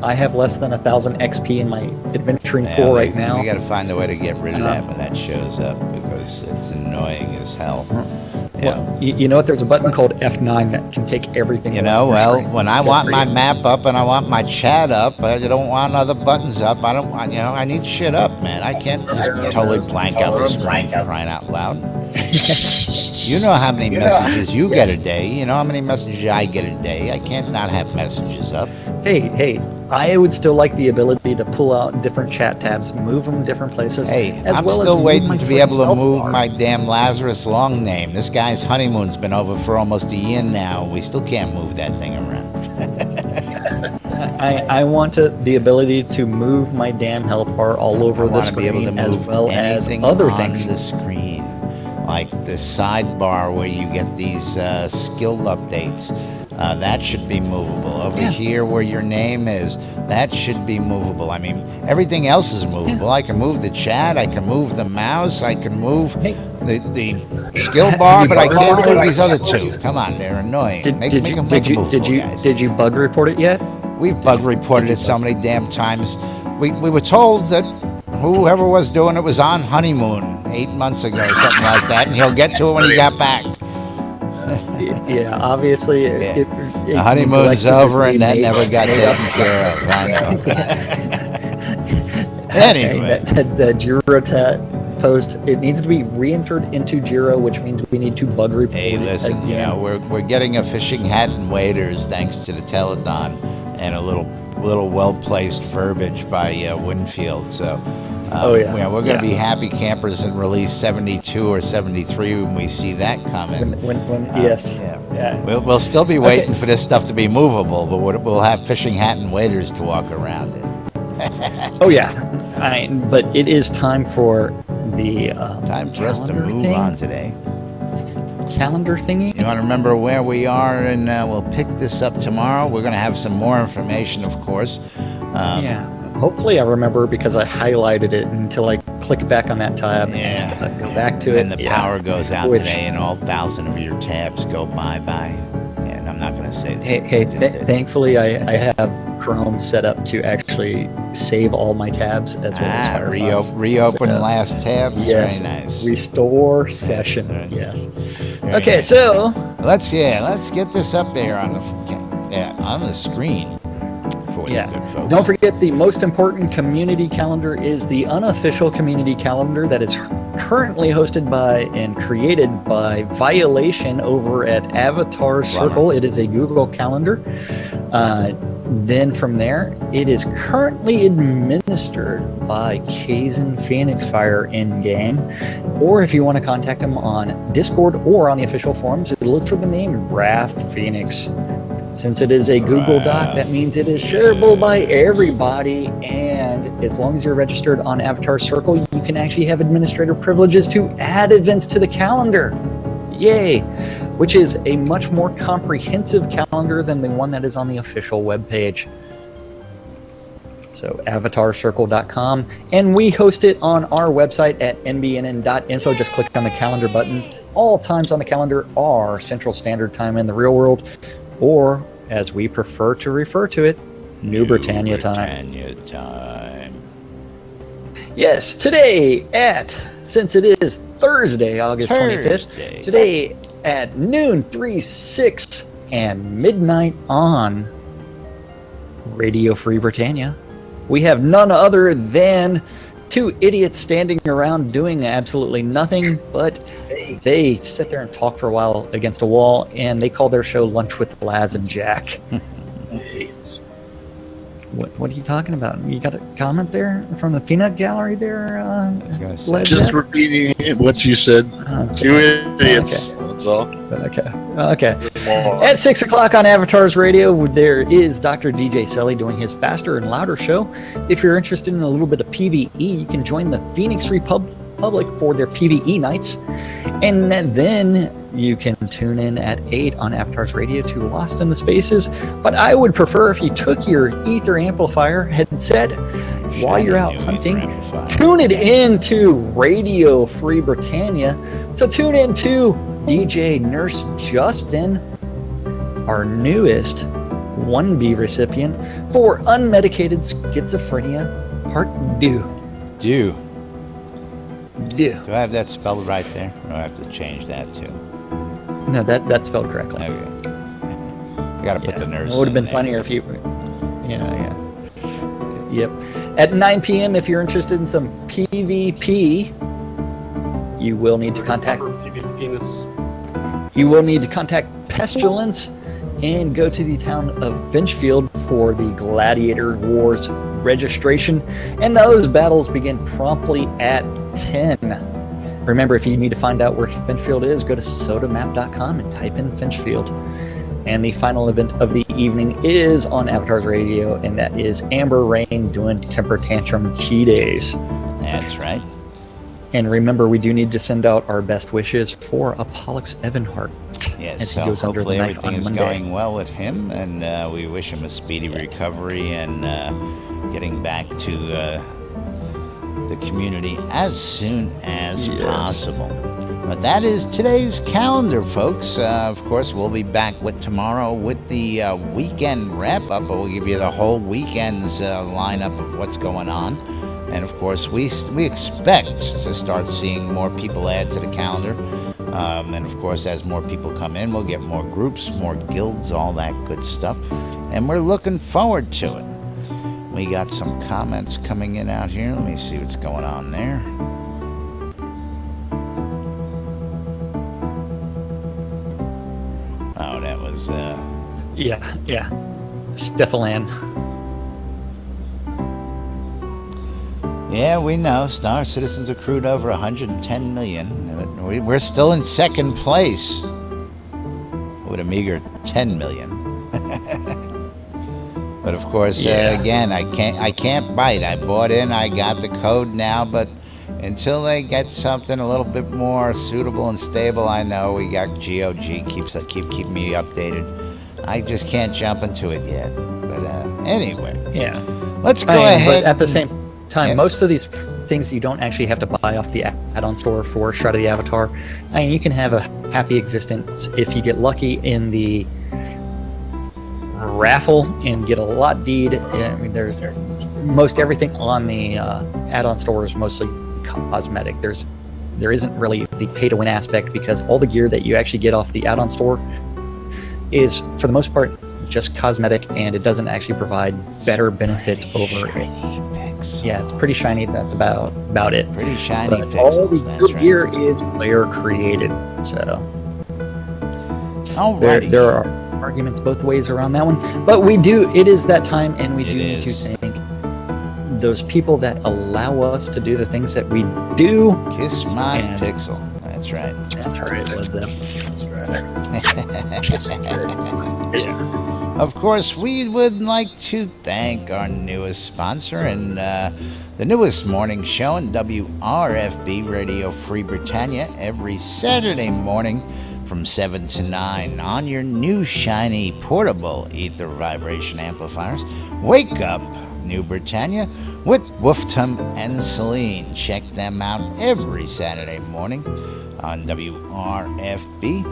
I have less than 1,000 XP in my adventuring Yeah, pool right now. We got to find a way to get rid of that when that shows up, because it's annoying as hell. Yeah. Well, you know what? There's a button called F9 that can take everything. You away know, from your well, screen. when I Just want for my you. map up and I want my chat up, I don't want other buttons up. I don't want, I need shit up, man. I can't just totally blank out the screen for crying out loud. You know how many messages you get a day. You know how many messages I get a day. I can't not have messages up. Hey, I would still like the ability to pull out different chat tabs, move them different places. Hey, as I'm well still as waiting move to my be able to health move bar. my damn Lazarus long name. This guy's honeymoon's been over for almost a year now. We still can't move that thing around. I want the ability to move my damn health bar all over I the want to be able to screen, as move well as anything other on things. the screen, like the sidebar where you get these skill updates. That should be movable. Over here where your name is, that should be movable. I mean, everything else is movable. I can move the chat, I can move the mouse, I can move the skill bar, but I can't move these other two. Come on, they're annoying. Did you bug report it yet? We've bug reported it so many damn times. We were told that whoever was doing it was on honeymoon 8 months ago or something like that, and he'll get to it when he got back. Yeah, obviously, Yeah. it The honeymoon's over and that made- never got made up. taken care of. I know. Anyway. that Jiro post, it needs to be re-entered into Jiro, which means we need to bug report Hey, listen, it you again. know, we're getting a fishing hat and waders thanks to the telethon and a little well-placed verbiage by Winfield. So, Oh, yeah. you know, we're going to Yeah. be happy campers in release 72 or 73 when we see that comment. Yes. Yeah. We'll still be waiting for this stuff to be movable, but we'll have fishing hat and waders to walk around in. Oh yeah, but it is time for the Time for us to calendar move thing? on today. Calendar thingy. You want to remember where we are, and we'll pick this up tomorrow. We're going to have some more information, of course. Yeah. Hopefully I remember because I highlighted it until I click back on that tab and go back to it. And the power goes out Which- today, and all 1,000 of your tabs go bye-bye. And I'm not going to say that. Hey, thankfully I have Chrome set up to actually save all my tabs as well as Firefox. Reopen So, last tab. Yes. Very nice. Restore session. Right. Yes. Very Okay, nice. so Let's get this up there on the screen for you good folks. don't forget the most important community calendar is the unofficial community calendar that is currently hosted by and created by Violation over at Avatar Circle. It is a Google calendar. Then from there, it is currently administered by Kazan Phoenix Fire in-game. Or if you want to contact him on Discord or on the official forums, look for the name Wrath Phoenix. Since it is a Google Doc, that means it is shareable by everybody. And as long as you're registered on Avatar Circle, you can actually have administrator privileges to add events to the calendar. Yay! Which is a much more comprehensive calendar than the one that is on the official webpage. So avatarcircle.com, and we host it on our website at nbnn.info. Just click on the calendar button. All times on the calendar are Central Standard Time in the real world, or as we prefer to refer to it, New Britannia time. Yes, today since it is Thursday, August 25th, today at noon, 3, 6, and midnight on Radio Free Britannia, we have none other than two idiots standing around doing absolutely nothing, but they sit there and talk for a while against a wall, and they call their show Lunch with Laz and Jack. What are you talking about? You got a comment there from the peanut gallery there? Laz, Just Jack? repeating what you said. Okay. Two idiots. That's all. Okay. At 6 o'clock on Avatars Radio, there is Dr. DJ Selly doing his faster and louder show. If you're interested in a little bit of PvE, you can join the Phoenix Republic for their PvE nights. And then you can tune in at 8 on Avatars Radio to Lost in the Spaces. But I would prefer if you took your Ether Amplifier headset while you're out hunting, tune it into Radio Free Britannia. So tune in to DJ Nurse Justin, our newest 1B recipient for unmedicated schizophrenia part 2. Do I have that spelled right there? Or do I have to change that too? No, that's spelled correctly. Okay. I gotta put the nurse. It would have been in funnier if you. Yeah. Yep. At 9 p.m., if you're interested in some PvP, you will need to contact. You will need to contact Pestilence and go to the town of Finchfield for the Gladiator Wars registration, and those battles begin promptly at 10. Remember, if you need to find out where Finchfield is, go to sodamap.com and type in Finchfield. And the final event of the evening is on Avatars Radio, and that is Amber Rain doing Temper Tantrum Tea Days. That's right. And remember, we do need to send out our best wishes for Apollox Evanhart. Yes, as he so goes under the hopefully knife everything on is Monday. going well with him, and we wish him a speedy recovery and getting back to the community as soon as possible. But that is today's calendar, folks. Of course, we'll be back with tomorrow with the weekend wrap-up, but we'll give you the whole weekend's lineup of what's going on. And, of course, we expect to start seeing more people add to the calendar. And of course, as more people come in, we'll get more groups, more guilds, all that good stuff. And we're looking forward to it. We got some comments coming in out here. Let me see what's going on there. Oh, that was Yeah. Stephalan. Yeah, we know. Star Citizens accrued over 110 million. We're still in second place with a meager 10 million. But of course, again, I can't bite. I bought in. I got the code now, but until they get something a little bit more suitable and stable, I know we got GOG keep me updated. I just can't jump into it yet. But anyway, Yeah. let's go ahead. But at the same time, Yeah. most of these things you don't actually have to buy off the add-on store for Shroud of the Avatar. I mean, you can have a happy existence if you get lucky in the raffle and get a lot deed. I mean, there's most everything on the add-on store is mostly cosmetic. There isn't really the pay-to-win aspect because all the gear that you actually get off the add-on store is, for the most part, just cosmetic, and it doesn't actually provide better benefits over it. Yeah, it's pretty shiny. That's about it. Pretty shiny But pixels. all the That's good right. gear is player created. So Alrighty. there are arguments both ways around that one. But it is that time, and we It do need to is. thank those people that allow us to do the things that we do. Kiss my And- pixel. That's right. That's right. That's right. Kissing good. Of course, we would like to thank our newest sponsor and the newest morning show in WRFB Radio Free Britannia every Saturday morning from 7 to 9 on your new shiny portable ether vibration amplifiers. Wake up, New Britannia, with Wolftum and Celine. Check them out every Saturday morning on WRFB.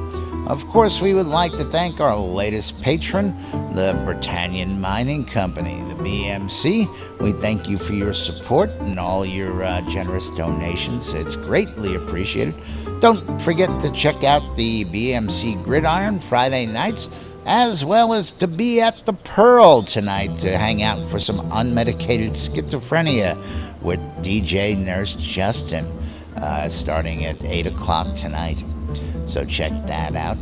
Of course, we would like to thank our latest patron, the Britannian Mining Company, the BMC. We thank you for your support and all your generous donations. It's greatly appreciated. Don't forget to check out the BMC Gridiron Friday nights, as well as to be at the Pearl tonight to hang out for some unmedicated schizophrenia with DJ Nurse Justin, starting at 8 o'clock tonight. So check that out.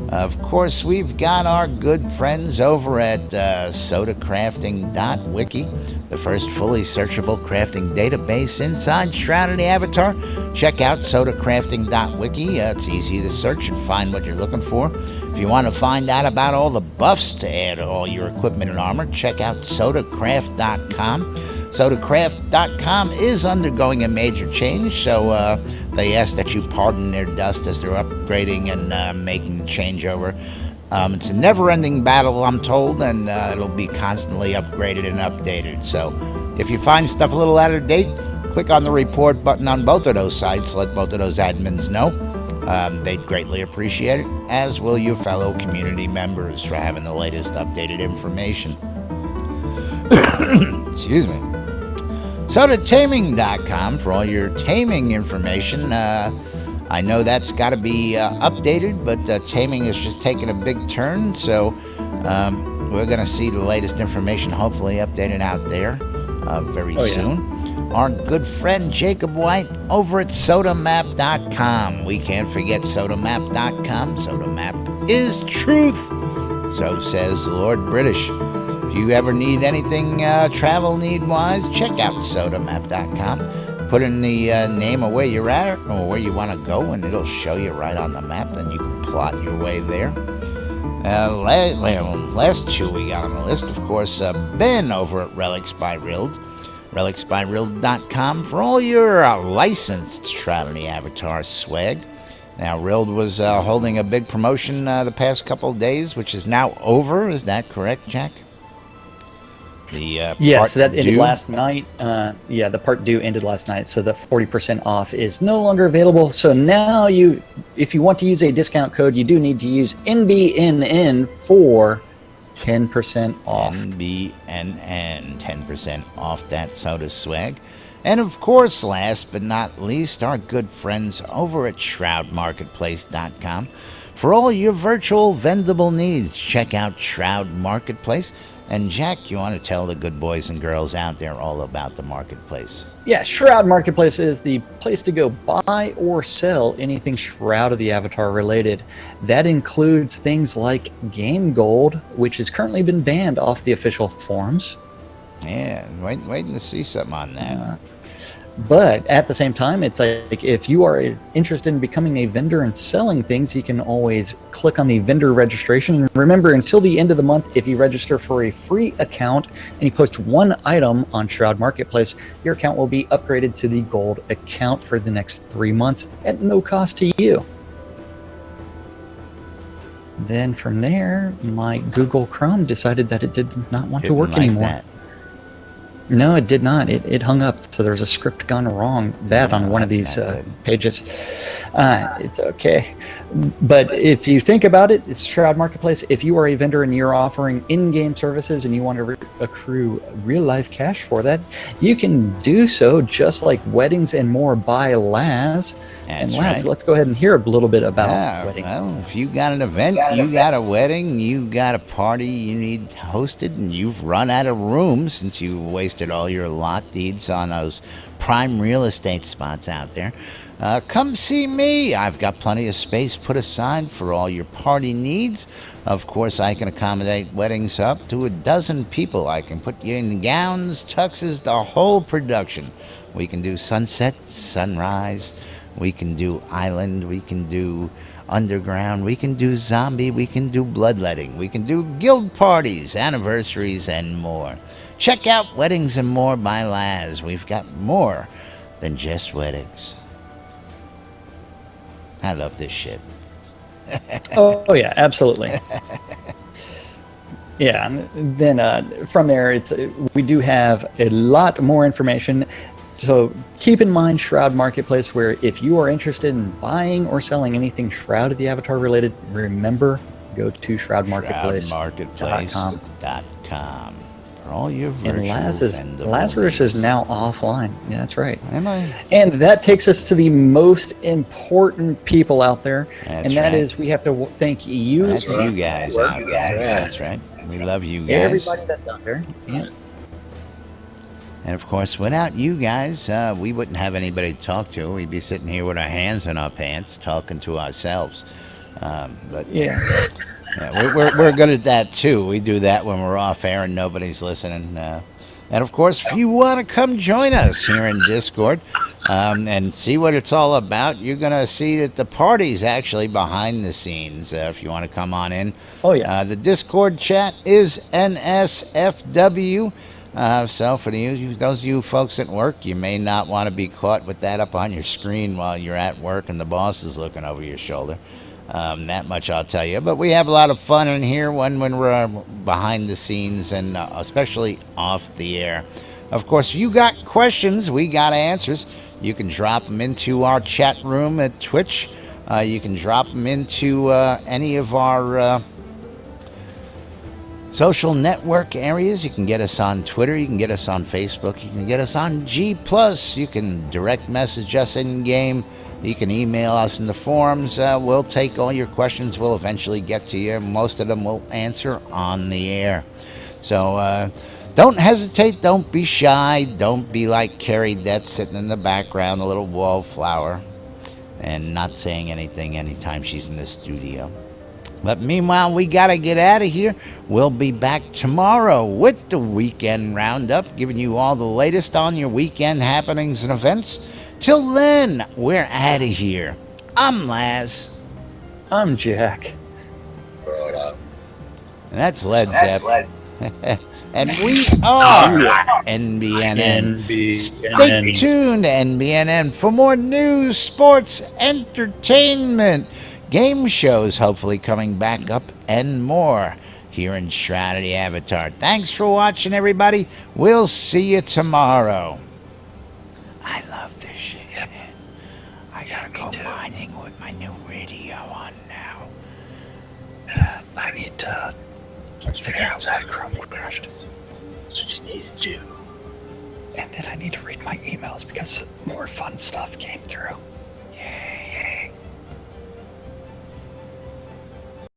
Of course, we've got our good friends over at sodacrafting.wiki, the first fully searchable crafting database inside Shroud of the Avatar. Check out sodacrafting.wiki. It's easy to search and find what you're looking for. If you want to find out about all the buffs to add to all your equipment and armor, check out sodacraft.com. Sodacraft.com is undergoing a major change, so they ask that you pardon their dust as they're upgrading and making the changeover. It's a never-ending battle, I'm told, and it'll be constantly upgraded and updated. So if you find stuff a little out of date, click on the report button on both of those sites. Let both of those admins know. They'd greatly appreciate it, as will your fellow community members for having the latest updated information. Excuse me. SodaTaming.com for all your taming information. I know that's got to be updated, but taming is just taking a big turn, so we're going to see the latest information hopefully updated out there very soon. Our good friend Jacob White over at SodaMap.com. We can't forget SodaMap.com. SodaMap is truth, so says the Lord British. If you ever need anything travel need-wise, check out SodaMap.com. Put in the name of where you're at or where you want to go, and it'll show you right on the map, and you can plot your way there. Last two we got on the list, of course, Ben over at Relics by Rild. RelicsByRild.com for all your licensed Shroud of the Avatar swag. Now, Rild was holding a big promotion the past couple of days, which is now over. Is that correct, Jack? Yes, that ended last night. The part due ended last night, so the 40% off is no longer available. So now if you want to use a discount code, you do need to use NBNN for 10% off. NBNN, 10% off that soda swag. And of course, last but not least, our good friends over at ShroudMarketplace.com. For all your virtual vendable needs, check out Shroud Marketplace. And Jack, you want to tell the good boys and girls out there all about the marketplace? Yeah, Shroud Marketplace is the place to go buy or sell anything Shroud of the Avatar related. That includes things like Game Gold, which has currently been banned off the official forums. Yeah, waiting to see something on that. But at the same time, it's like if you are interested in becoming a vendor and selling things, you can always click on the vendor registration. And remember, until the end of the month, if you register for a free account and you post one item on Shroud Marketplace, your account will be upgraded to the gold account for the next 3 months at no cost to you. Then from there, my Google Chrome decided that it did not want to work anymore. That. No, it did not. It hung up. So there was a script gone wrong on one of these pages. It's okay. But if you think about it, it's Shroud Marketplace. If you are a vendor and you're offering in-game services and you want to accrue real-life cash for that, you can do so just like Weddings and More by Laz. And Laz, let's go ahead and hear a little bit about weddings. Well, if you got an event, you got a wedding, you got a party you need hosted, and you've run out of room since you wasted all your lot deeds on those prime real estate spots out there, come see me. I've got plenty of space put aside for all your party needs. Of course, I can accommodate weddings up to 12 people. I can put you in gowns, tuxes, the whole production. We can do sunset, sunrise. We can do island, we can do underground, we can do zombie, we can do bloodletting, we can do guild parties, anniversaries, and more. Check out Weddings and More by Laz. We've got more than just weddings. I love this shit. Oh yeah, absolutely. Yeah, and then from there, we do have a lot more information. So keep in mind Shroud Marketplace, where if you are interested in buying or selling anything Shroud of the Avatar related, remember, go to ShroudMarketplace.com. For all your virtual and Lazarus is now offline. Yeah, that's right. Am I? And that takes us to the most important people out there. That is, we have to thank you. That's you guys out there. That's right. We love you guys. Everybody that's out there. Yeah. And of course, without you guys, we wouldn't have anybody to talk to. We'd be sitting here with our hands in our pants, talking to ourselves. But yeah, we're good at that too. We do that when we're off air and nobody's listening. And of course, if you want to come join us here in Discord and see what it's all about, you're gonna see that the party's actually behind the scenes. If you want to come on in, the Discord chat is NSFW. So for those of you folks at work, you may not want to be caught with that up on your screen while you're at work and the boss is looking over your shoulder. That much I'll tell you. But we have a lot of fun in here when we're behind the scenes and especially off the air. Of course, you got questions, we got answers. You can drop them into our chat room at Twitch. You can drop them into any of our social network areas. You can get us on Twitter, you can get us on Facebook, you can get us on G+, you can direct message us in game, you can email us in the forums. We'll take all your questions, we'll eventually get to you. Most of them we'll answer on the air. So don't hesitate, don't be shy, don't be like Carrie Det sitting in the background, a little wallflower, and not saying anything anytime she's in the studio. But meanwhile, we got to get out of here. We'll be back tomorrow with the Weekend Roundup, giving you all the latest on your weekend happenings and events. Till then, we're out of here. I'm Laz. I'm Jack. And that's Led Zepp. And we are NBNN. Stay tuned to NBNN for more news, sports, entertainment, game shows hopefully coming back up, and more here in Shroud of the Avatar. Thanks for watching, everybody. We'll see you tomorrow. I love this shit, man. I gotta go mining with my new radio on now. I need to figure out how to Chrome crashes. That's what you need to do. And then I need to read my emails because more fun stuff came through.